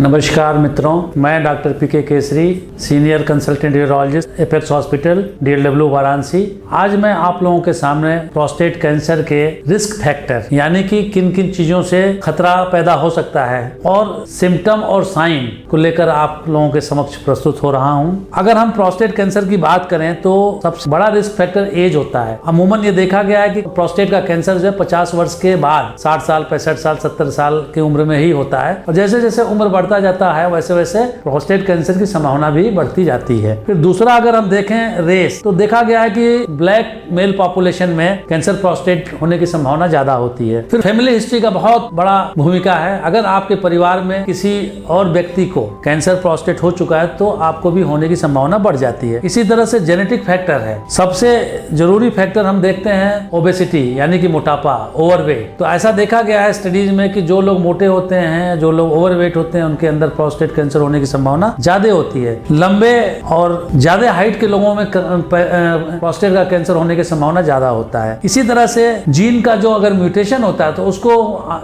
नमस्कार मित्रों, मैं doctor PK Kesari, senior consultant urologist, Apex hospital, DLW Varanasi. आज मैं आप लोगों के सामने प्रोस्टेट कैंसर के रिस्क फैक्टर यानी कि किन किन चीजों से खतरा पैदा हो सकता है और सिम्टम और साइन को लेकर आप लोगों के समक्ष प्रस्तुत हो रहा हूं। अगर हम प्रोस्टेट कैंसर की बात करें तो सबसे बड़ा रिस्क फैक्टर एज होता है। अमूमन ये देखा गया है कि प्रोस्टेट का कैंसर जो है 50 वर्ष के बाद 60 साल, 65 साल, 70 साल की उम्र में ही होता है और जैसे जैसे उम्र बढ़ता जाता है वैसे वैसे प्रोस्टेट कैंसर की संभावना भी बढ़ती जाती है। फिर दूसरा अगर हम देखें रेस, तो देखा गया है कि ब्लैक मेल पॉपुलेशन में कैंसर प्रोस्टेट होने की संभावना ज्यादा होती है। फिर फैमिली हिस्ट्री का बहुत बड़ा भूमिका है। अगर आपके परिवार में किसी और व्यक्ति को कैंसर प्रोस्टेट हो चुका है तो आपको भी होने की संभावना बढ़ जाती है। इसी तरह से जेनेटिक फैक्टर है। सबसे जरूरी फैक्टर हम देखते हैं ओबेसिटी यानी कि मोटापा, ओवरवेट। तो ऐसा देखा गया है स्टडीज में कि जो लोग मोटे होते हैं, जो लोग ओवरवेट होते हैं, उनके अंदर प्रोस्टेट कैंसर होने की संभावना ज्यादा होती है। लंबे और ज्यादा हाइट के लोगों में प्रोस्टेट का कैंसर होने की संभावना ज्यादा होता है। इसी तरह से जीन का जो अगर म्यूटेशन होता है तो उसको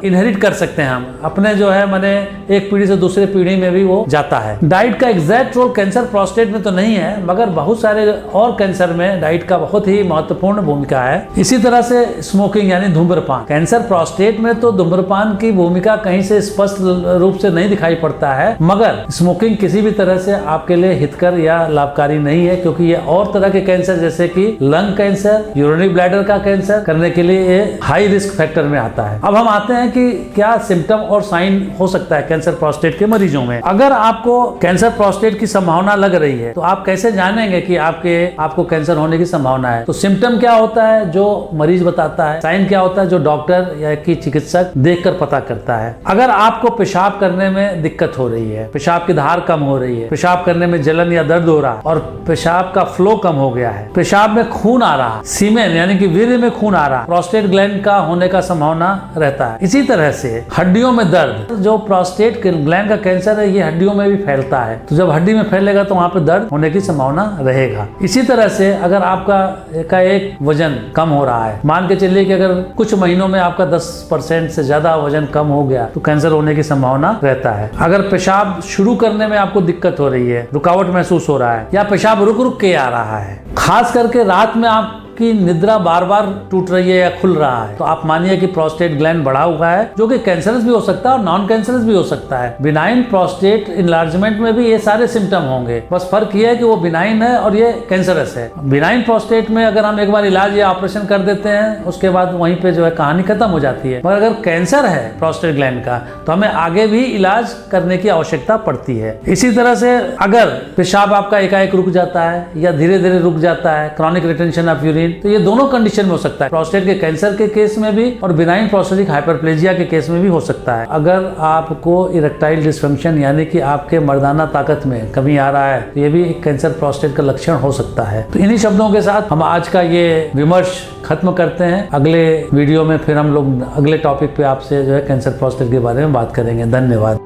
इनहेरिट कर सकते हैं हम अपने, जो है माने एक पीढ़ी से दूसरे पीढ़ी में भी वो जाता है। डाइट का एग्जैक्ट रोल कैंसर प्रोस्टेट में तो नहीं है, मगर बहुत सारे और कैंसर में डाइट का बहुत ही महत्वपूर्ण भूमिका है। इसी तरह से स्मोकिंग यानी धूम्रपान, कैंसर प्रोस्टेट में तो धूम्रपान की भूमिका कहीं से स्पष्ट रूप से नहीं दिखाई पड़ता है, मगर स्मोकिंग किसी भी तरह से आपके लिए हितकर या लाभकारी नहीं है, क्योंकि ये और तरह के कैंसर जैसे कि लंग कैंसर, यूरिनरी ब्लैडर का कैंसर करने के लिए ये हाई रिस्क फैक्टर में आता है। अब हम आते हैं कि क्या सिम्टम और साइन हो सकता है कैंसर प्रोस्टेट के मरीजों में। अगर आपको कैंसर प्रोस्टेट की संभावना लग रही है तो आप कैसे जानेंगे कि आपको कैंसर होने की संभावना है। तो सिम्टम क्या होता है जो मरीज बताता है, साइन क्या होता है जो डॉक्टर या कि चिकित्सक देखकर पता करता है। अगर आपको पेशाब करने में दिक्कत हो रही है, पेशाब की धार कम हो रही है, पेशाब करने में जलन या दर्द हो रहा है और पेशाब का फ्लो कम हो गया है, पेशाब में खून आ रहा है, सीमेन यानी कि वीर्य में खून आ रहा है, प्रोस्टेट ग्लैंड का होने का संभावना रहता है। इसी तरह से हड्डियों में दर्द, जो प्रोस्टेट ग्लैंड का कैंसर है ये हड्डियों में भी फैलता है, तो जब हड्डी में फैलेगा तो वहां पर दर्द होने की संभावना रहेगा। इसी तरह से अगर आपका एक वजन कम हो रहा है, मान के चलिए कि अगर कुछ महीनों में आपका 10% से ज्यादा वजन कम हो गया तो कैंसर होने की संभावना रहता है। अगर पेशाब शुरू करने में आपको दिक्कत हो रही है, रुकावट महसूस हो रहा है या पेशाब रुक रुक के आ रहा है, खास करके रात में आपकी निद्रा बार बार टूट रही है या खुल रहा है, तो आप मानिए कि प्रोस्टेट ग्लैंड बढ़ा हुआ है, जो कि कैंसरस भी हो सकता है और नॉन कैंसरस भी हो सकता है। बिनाइन प्रोस्टेट इनलार्जमेंट में भी ये सारे सिम्टम होंगे, बस फर्क ये है कि वो बिनाइन है और ये कैंसरस है। बिनाइन प्रोस्टेट में अगर हम एक बार इलाज या ऑपरेशन कर देते हैं उसके बाद वहीं पे जो है कहानी खत्म हो जाती है, मगर अगर कैंसर है प्रोस्टेट ग्लैंड का तो हमें आगे भी इलाज करने की आवश्यकता पड़ती है। इसी तरह से अगर पेशाब आपका एकाएक रुक जाता है या धीरे धीरे रुक जाता है, क्रॉनिक रिटेंशन ऑफ यूरिन, तो ये दोनों कंडीशन में हो सकता है, प्रोस्टेट के कैंसर के केस में भी और बिनाइन प्रोस्टेटिक हाइपरप्लेजिया के केस में भी हो सकता है। अगर आपको इरेक्टाइल डिसफंक्शन यानी कि आपके मर्दाना ताकत में कमी आ रहा है तो ये भी एक कैंसर प्रोस्टेट का लक्षण हो सकता है। तो इन्हीं शब्दों के साथ हम आज का ये विमर्श खत्म करते हैं। अगले वीडियो में फिर हम लोग अगले टॉपिक पे आपसे जो है कैंसर प्रोस्टेट के बारे में बात करेंगे। धन्यवाद।